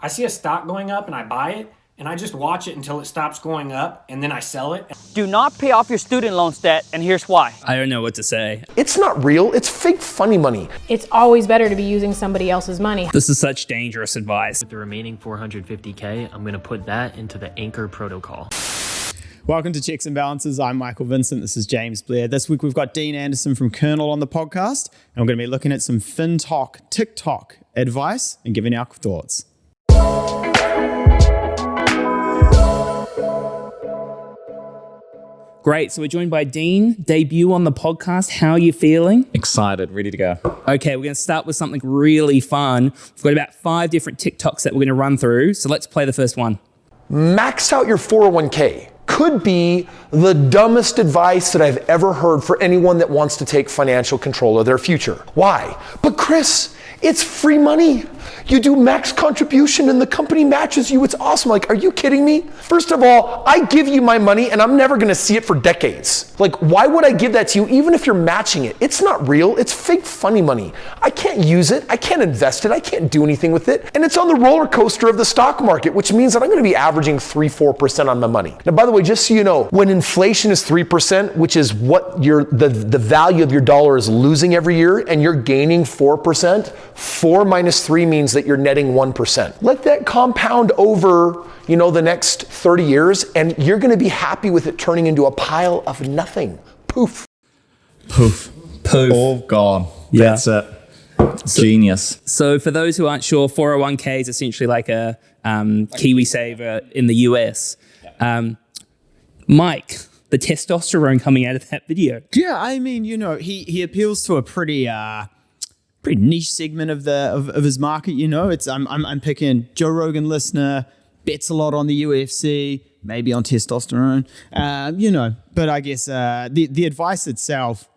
I see a stock going up and I buy it, and I just watch it until it stops going up, and then I sell it. Do not pay off your student loans debt, and here's why. I don't know what to say. It's not real, it's fake funny money. It's always better to be using somebody else's money. This is such dangerous advice. The remaining 450K, I'm gonna put that into the Anchor protocol. Welcome to Checks and Balances. I'm Michael Vincent. This is James Blair. This week we've got Dean Anderson from Kernel on the podcast, and we're going to be looking at some FinTalk, TikTok advice and giving our thoughts. Great. So we're joined by Dean, debut on the podcast. How are you feeling? Excited, ready to go. Okay, we're going to start with something really fun. We've got about 5 different TikToks that we're going to run through. So let's play the first one. Max out your 401k could be the dumbest advice that I've ever heard for anyone that wants to take financial control of their future. Why? But Chris, it's free money. You do max contribution and the company matches you. It's awesome. Like, are you kidding me? First of all, I give you my money and I'm never gonna see it for decades. Like, why would I give that to you even if you're matching it? It's not real, it's fake funny money. I can't use it, I can't invest it, I can't do anything with it. And it's on the roller coaster of the stock market, which means that I'm gonna be averaging 3-4% on my money. Now, by the way, just so you know, when inflation is 3%, which is what the value of your dollar is losing every year, and you're gaining 4%, 4 minus 3 means that you're netting 1%. Let that compound over, the next 30 years, and you're gonna be happy with it turning into a pile of nothing. Poof. Poof. Poof. All gone. Yeah. That's it. Genius. So for those who aren't sure, 401k is essentially like a KiwiSaver in the US. Mike, the testosterone coming out of that video. Yeah, I mean, he appeals to a pretty niche segment of his market. It's I'm picking Joe Rogan listener, bets a lot on the UFC, maybe on testosterone. But I guess the advice itself.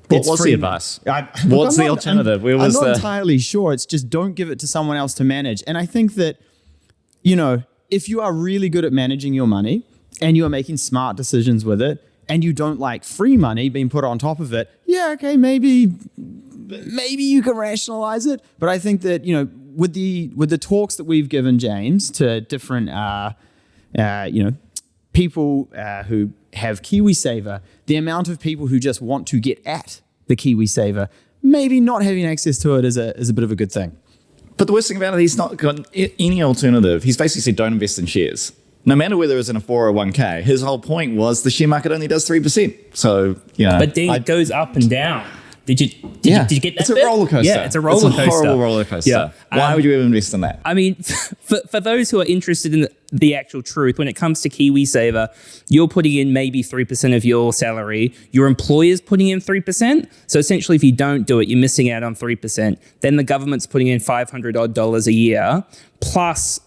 What's the advice? What's the alternative? I'm not entirely sure. It's just don't give it to someone else to manage. And I think that, if you are really good at managing your money and you are making smart decisions with it, and you don't like free money being put on top of it, maybe you can rationalize it. But I think that, with the talks that we've given, James, to different people who have KiwiSaver, the amount of people who just want to get at the KiwiSaver, maybe not having access to it is a bit of a good thing. But the worst thing about it, he's not got any alternative. He's basically said don't invest in shares. No matter whether it's in a 401k, his whole point was the share market only does 3%. So, But then it goes up and down. Did you get that? It's a roller coaster. Yeah, it's a roller coaster. It's a horrible roller coaster. Yeah. Why would you ever invest in that? I mean, for those who are interested in the actual truth, when it comes to KiwiSaver, you're putting in maybe 3% of your salary. Your employer's putting in 3%. So essentially, if you don't do it, you're missing out on 3%. Then the government's putting in $500 odd a year. Plus,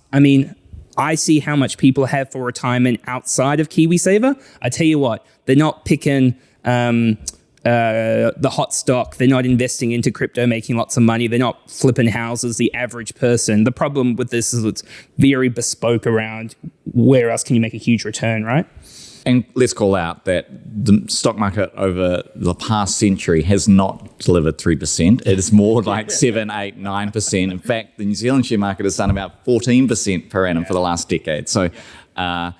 I see how much people have for retirement outside of KiwiSaver. I tell you what, they're not picking the hot stock. They're not investing into crypto, making lots of money. They're not flipping houses, the average person. The problem with this is it's very bespoke around where else can you make a huge return, right? And let's call out that the stock market over the past century has not delivered 3%. It is more like 7, 8, 9%. In fact, the New Zealand share market has done about 14% per annum for the last decade. So a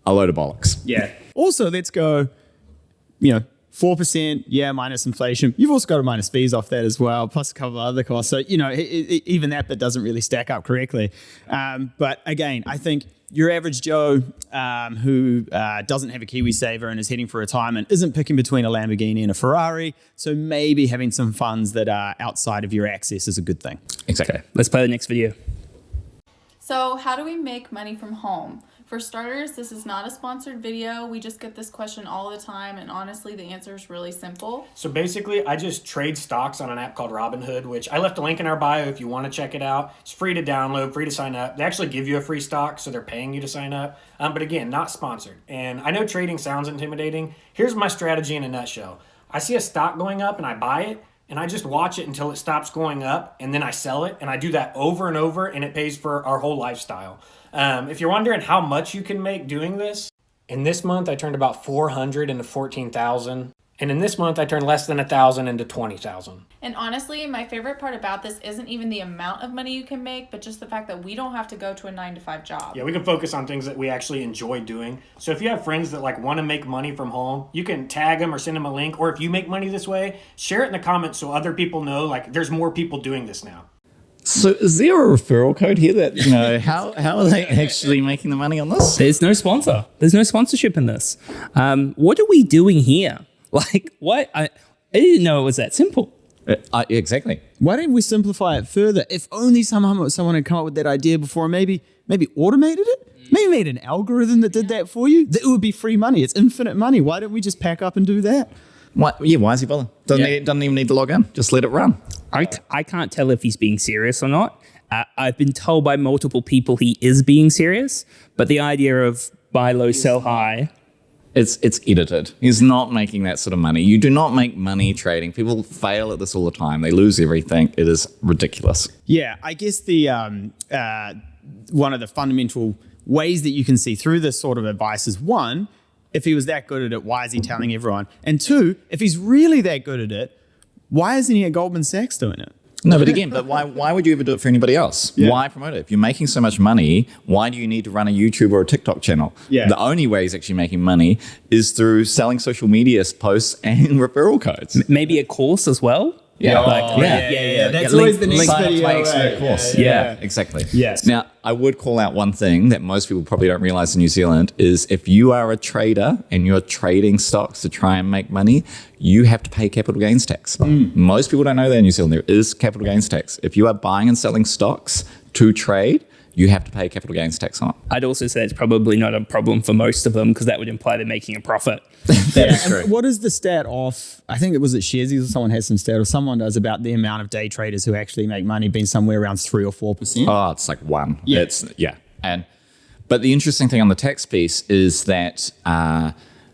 load of bollocks. Yeah. Also, let's go, 4%, minus inflation. You've also got to minus fees off that as well, plus a couple of other costs. So, even that bit doesn't really stack up correctly. But again, I think your average Joe who doesn't have a KiwiSaver and is heading for retirement isn't picking between a Lamborghini and a Ferrari. So maybe having some funds that are outside of your access is a good thing. Exactly. Okay, let's play the next video. So how do we make money from home? For starters, this is not a sponsored video. We just get this question all the time, and honestly, the answer is really simple. So basically, I just trade stocks on an app called Robinhood, which I left a link in our bio if you want to check it out. It's free to download, free to sign up. They actually give you a free stock, so they're paying you to sign up. But again, not sponsored. And I know trading sounds intimidating. Here's my strategy in a nutshell. I see a stock going up and I buy it, and I just watch it until it stops going up, and then I sell it, and I do that over and over, and it pays for our whole lifestyle. If you're wondering how much you can make doing this, in this month I turned about 400 into 14,000. And in this month, I turned less than 1,000 into 20,000. And honestly, my favorite part about this isn't even the amount of money you can make, but just the fact that we don't have to go to a 9-to-5 job. Yeah, we can focus on things that we actually enjoy doing. So if you have friends that like want to make money from home, you can tag them or send them a link. Or if you make money this way, share it in the comments so other people know like there's more people doing this now. So is there a referral code here that, how are they actually making the money on this? There's no sponsor. There's no sponsorship in this. What are we doing here? Like, what? I didn't know it was that simple. Exactly. Why don't we simplify it further? If only someone had come up with that idea before, maybe automated it? Maybe made an algorithm that did that for you? It would be free money. It's infinite money. Why don't we just pack up and do that? Why is he bothering? Doesn't even need to log in. Just let it run. I can't tell if he's being serious or not. I've been told by multiple people he is being serious, but the idea of buy low, sell high... It's edited. He's not making that sort of money. You do not make money trading. People fail at this all the time. They lose everything. It is ridiculous. Yeah, I guess the one of the fundamental ways that you can see through this sort of advice is, one, if he was that good at it, why is he telling everyone? And two, if he's really that good at it, why isn't he at Goldman Sachs doing it? No, but why would you ever do it for anybody else? Yeah. Why promote it? If you're making so much money, why do you need to run a YouTube or a TikTok channel? Yeah. The only way he's actually making money is through selling social media posts and referral codes. Maybe a course as well? Yeah. Yeah. That's always the next video. My expert course. Yeah, exactly. Yes. Now, I would call out one thing that most people probably don't realize in New Zealand is if you are a trader and you're trading stocks to try and make money, you have to pay capital gains tax. Most people don't know that in New Zealand. There is capital gains tax. If you are buying and selling stocks to trade, you have to pay capital gains tax on it. I'd also say it's probably not a problem for most of them because that would imply they're making a profit. That is true. What is the stat off? I think it was at Sharesies or someone has some stat or someone does about the amount of day traders who actually make money being somewhere around 3 or 4%. Oh, it's like 1. Yeah. But the interesting thing on the tax piece is that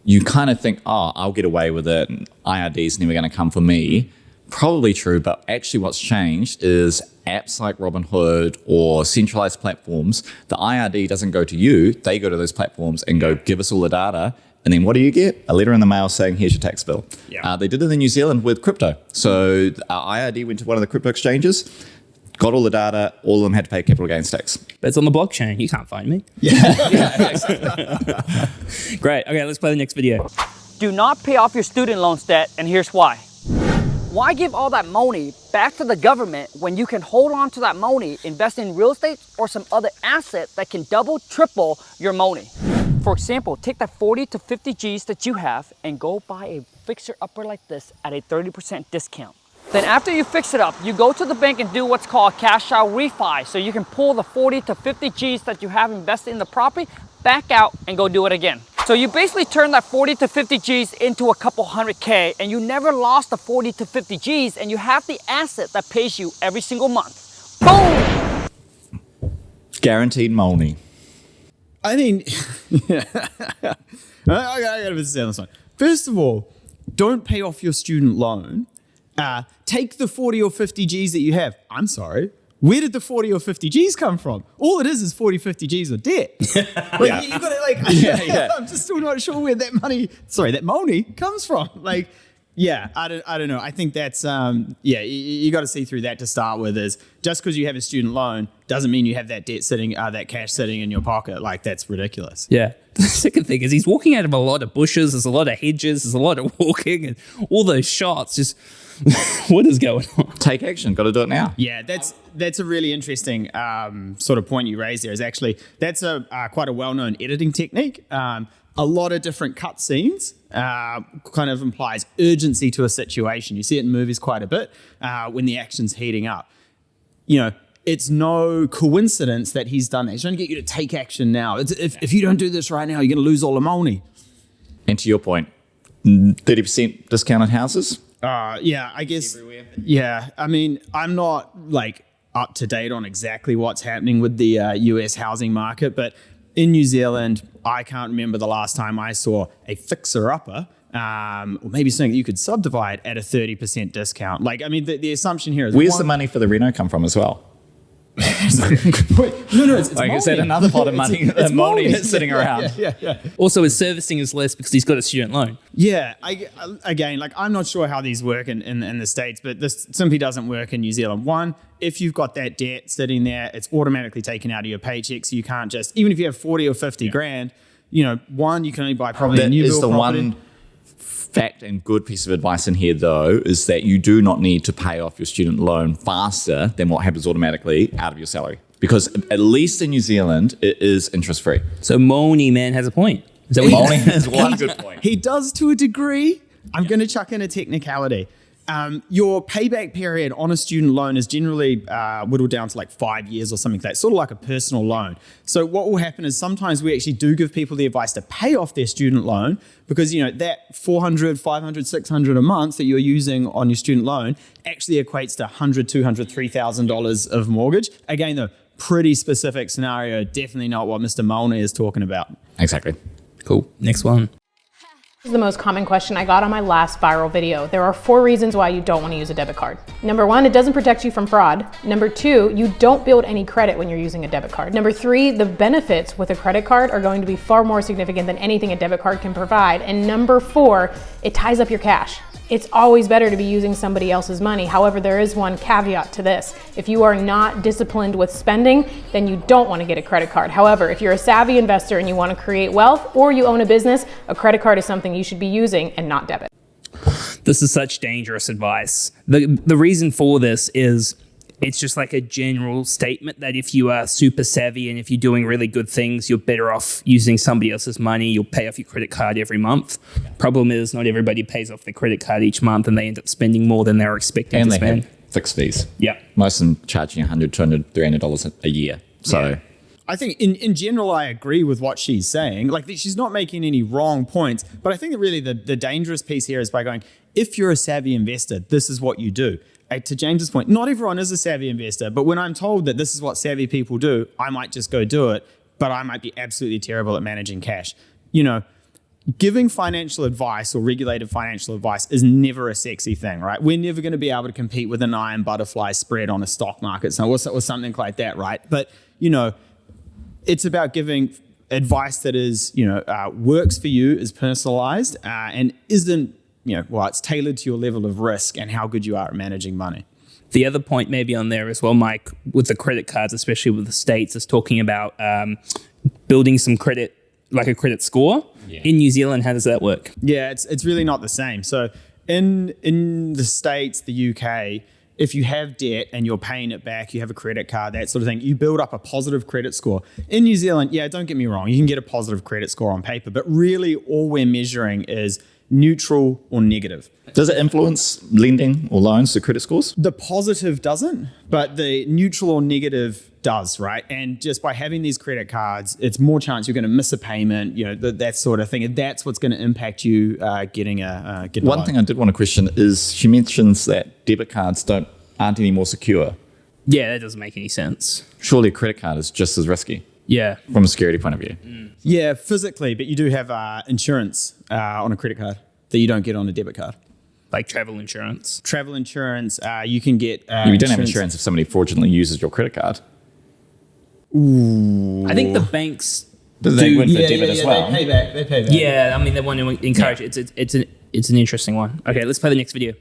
you kind of think, I'll get away with it. IRD's never going to come for me. Probably true, but actually what's changed is apps like Robinhood or centralized platforms, the IRD doesn't go to you. They go to those platforms and go, give us all the data. And then what do you get? A letter in the mail saying, here's your tax bill. Yeah. They did it in New Zealand with crypto. So our IRD went to one of the crypto exchanges, got all the data, all of them had to pay capital gains tax. But it's on the blockchain. You can't find me. Yeah. Great. Okay, let's play the next video. Do not pay off your student loans debt, and here's why. Why give all that money back to the government when you can hold on to that money, invest in real estate or some other asset that can double, triple your money? For example, take that 40 to 50 G's that you have and go buy a fixer-upper like this at a 30% discount. Then after you fix it up, you go to the bank and do what's called cash out refi. So you can pull the 40 to 50 G's that you have invested in the property back out and go do it again. So you basically turn that 40 to 50 G's into a couple $100K and you never lost the 40 to 50 G's and you have the asset that pays you every single month. Boom! Guaranteed money. I mean, I gotta say on this one. First of all, don't pay off your student loan. Take the 40 or 50 G's that you have. I'm sorry. Where did the 40 or 50 G's come from? All it is 40, 50 G's of debt. You gotta I'm just still not sure where that money comes from. I don't know. I think that's, you got to see through that to start with is just because you have a student loan doesn't mean you have that debt sitting, that cash sitting in your pocket. That's ridiculous. Yeah. The second thing is he's walking out of a lot of bushes. There's a lot of hedges. There's a lot of walking and all those shots. Just what is going on? Take action. Got to do it now. Yeah, that's a really interesting sort of point you raised there. Is actually that's quite a well-known editing technique. A lot of different cut scenes kind of implies urgency to a situation. You see it in movies quite a bit when the action's heating up. It's no coincidence that he's done that. He's trying to get you to take action now. If you don't do this right now, you're going to lose all the money. And to your point, 30% discounted houses? I guess. Everywhere. Yeah, I mean, I'm not up to date on exactly what's happening with the US housing market, but in New Zealand, I can't remember the last time I saw a fixer-upper, or maybe something you could subdivide at a 30% discount. The assumption here is... Where's the money for the reno come from as well? No, it's Like, is that Molny. another pot of money It's Molny Molny. that's sitting around? Yeah. Also, his servicing is less because he's got a student loan. Yeah, again, like I'm not sure how these work in the States, but this simply doesn't work in New Zealand. One, if you've got that debt sitting there, it's automatically taken out of your paycheck, so you can't just, even if you have 40 or 50 grand, you know, one, you can only buy probably a That new is build the property. one fact and good piece of advice in here, though, is that you do not need to pay off your student loan faster than what happens automatically out of your salary. Because at least in New Zealand, it is interest free. So Molny man has a point. Is that what Molny has one good point. He does to a degree. I'm going to chuck in a technicality. Your payback period on a student loan is generally whittled down to like 5 years or something like that, sort of like a personal loan. So what will happen is sometimes we actually do give people the advice to pay off their student loan because, you know, that $400, $500, $600 a month that you're using on your student loan actually equates to $100, $200, $3,000 of mortgage. Again, though, pretty specific scenario, definitely not what Mr. Molny is talking about. Exactly. Cool. Next one. This is the most common question I got on my last viral video. There are 4 reasons why you don't want to use a debit card. Number 1, it doesn't protect you from fraud. Number 2, you don't build any credit when you're using a debit card. Number 3, the benefits with a credit card are going to be far more significant than anything a debit card can provide. And number 4, it ties up your cash. It's always better to be using somebody else's money. However, there is one caveat to this. If you are not disciplined with spending, then you don't want to get a credit card. However, if you're a savvy investor and you want to create wealth or you own a business, a credit card is something you should be using and not debit. This is such dangerous advice. The reason for this is it's just like a general statement that if you are super savvy and if you're doing really good things, you're better off using somebody else's money. You'll pay off your credit card every month. Problem is, not everybody pays off their credit card each month and they end up spending more than they're expecting And to they spend. have fixed fees. Yeah. Most of them charging $100, $200, $300 a year. So Yeah. I think in general, I agree with what she's saying. Like, she's not making any wrong points, but I think that really the dangerous piece here is by going, if you're a savvy investor, this is what you do. To James's point, not everyone is a savvy investor, but when I'm told that this is what savvy people do, I might just go do it, but I might be absolutely terrible at managing cash. You know, giving financial advice or regulated financial advice is never a sexy thing, right? We're never going to be able to compete with an iron butterfly spread on a stock market or something like that, right? But, you know, it's about giving advice that is, you know, works for you, is personalized, and isn't, you know, well, it's tailored to your level of risk and how good you are at managing money. The other point maybe on there as well, Mike, with the credit cards, especially with the States, is talking about building some credit, like a credit score. Yeah. In New Zealand, how does that work? Yeah, it's really not the same. So in the States, the UK, if you have debt and you're paying it back, you have a credit card, that sort of thing, you build up a positive credit score. In New Zealand, yeah, don't get me wrong, you can get a positive credit score on paper, but really all we're measuring is neutral or negative. does it influence lending or loans to credit scores? The positive doesn't, but the neutral or negative does, right? And just by having these credit cards, it's more chance you're going to miss a payment, you know, that sort of thing. And that's what's going to impact you getting a One thing I did want to question is she mentions that debit cards aren't any more secure. Yeah, that doesn't make any sense. Surely a credit card is just as risky Yeah. from a security point of view. Yeah, physically, but you do have insurance on a credit card that you don't get on a debit card. Like travel insurance. Travel insurance, you can get. You don't have insurance if somebody fraudulently uses your credit card. I think the banks Does they win for debit as well? They pay back. Yeah, I mean, they want to encourage it. It's an interesting one. Okay, let's play the next video.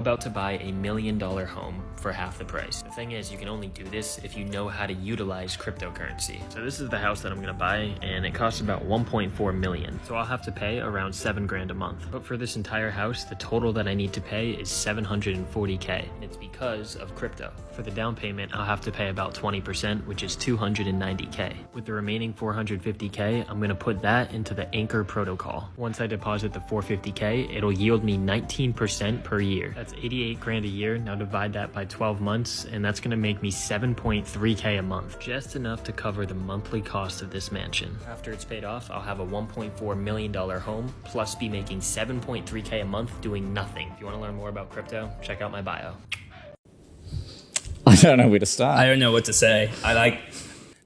About to buy $1 million home for half the price. The thing is, you can only do this if you know how to utilize cryptocurrency. So this is the house that I'm gonna buy, and it costs about 1.4 million. So I'll have to pay around 7 grand a month. But for this entire house, the total that I need to pay is 740K. It's because of crypto. For the down payment, I'll have to pay about 20%, which is 290K. With the remaining 450K, I'm gonna put that into the Anchor protocol. Once I deposit the 450K, it'll yield me 19% per year. That's 88 grand a year. Now divide that by 12 months, and that's gonna make me 7.3K a month. Just enough to cover the monthly cost of this mansion. After it's paid off, I'll have a $1.4 million home, plus be making 7.3K a month doing nothing. If you wanna learn more about crypto, check out my bio. I don't know where to start. I don't know what to say.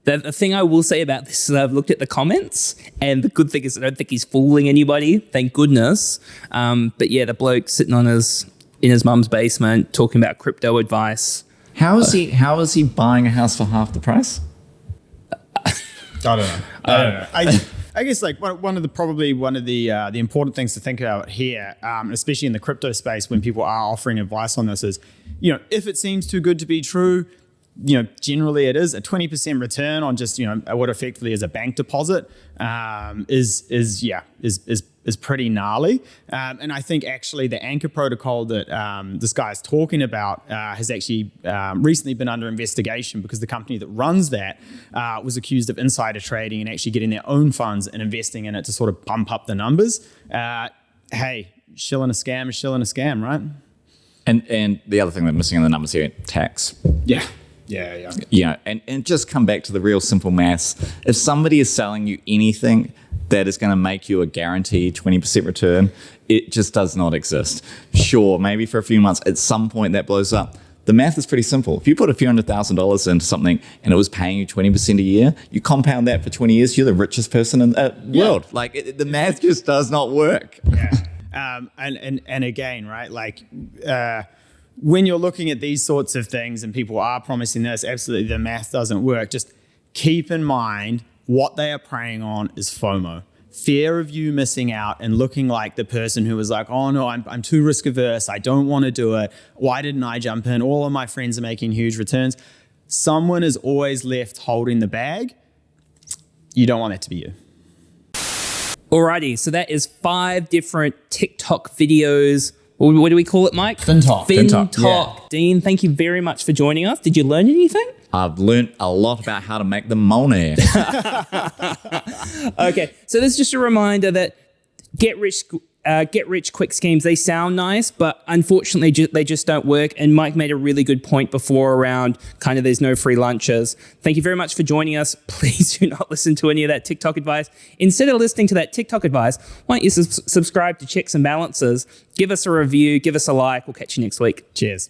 The thing I will say about this is I've looked at the comments, and the good thing is I don't think he's fooling anybody, thank goodness. But yeah, the bloke sitting in his mum's basement talking about crypto advice. How is he buying a house for half the price? I don't know. I guess like one of the important things to think about here, especially in the crypto space when people are offering advice on this is, if it seems too good to be true, generally it is. A 20% return on just, what effectively is a bank deposit is pretty gnarly. And I think actually the anchor protocol that this guy is talking about has actually recently been under investigation because the company that runs that was accused of insider trading and actually getting their own funds and investing in it to sort of bump up the numbers. Hey, shilling a scam is shilling a scam, right? And the other thing that's missing in the numbers here, tax. Yeah. And just come back to the real simple maths. If somebody is selling you anything that is going to make you a guaranteed 20% return, it just does not exist. Sure, maybe for a few months, at some point that blows up. The math is pretty simple. If you put a few $100,000 into something and it was paying you 20% a year, you compound that for 20 years, you're the richest person in the world. Like the math just does not work. Yeah. And again, right, like when you're looking at these sorts of things and people are promising this, absolutely the math doesn't work. Just keep in mind what they are preying on is FOMO. Fear of you missing out and looking like the person who was like, oh no, I'm too risk averse. I don't want to do it. Why didn't I jump in? All of my friends are making huge returns. Someone is always left holding the bag. You don't want that to be you. Alrighty, so that is 5 different TikTok videos. What do we call it, Mike? FinTalk. Yeah. Dean, thank you very much for joining us. Did you learn anything? I've learned a lot about how to make the money. Okay, so this is just a reminder that get rich quick schemes, they sound nice, but unfortunately they just don't work. And Mike made a really good point before around kind of there's no free lunches. Thank you very much for joining us. Please do not listen to any of that TikTok advice. Instead of listening to that TikTok advice, why don't you subscribe to Checks and Balances, give us a review, give us a like. We'll catch you next week. Cheers.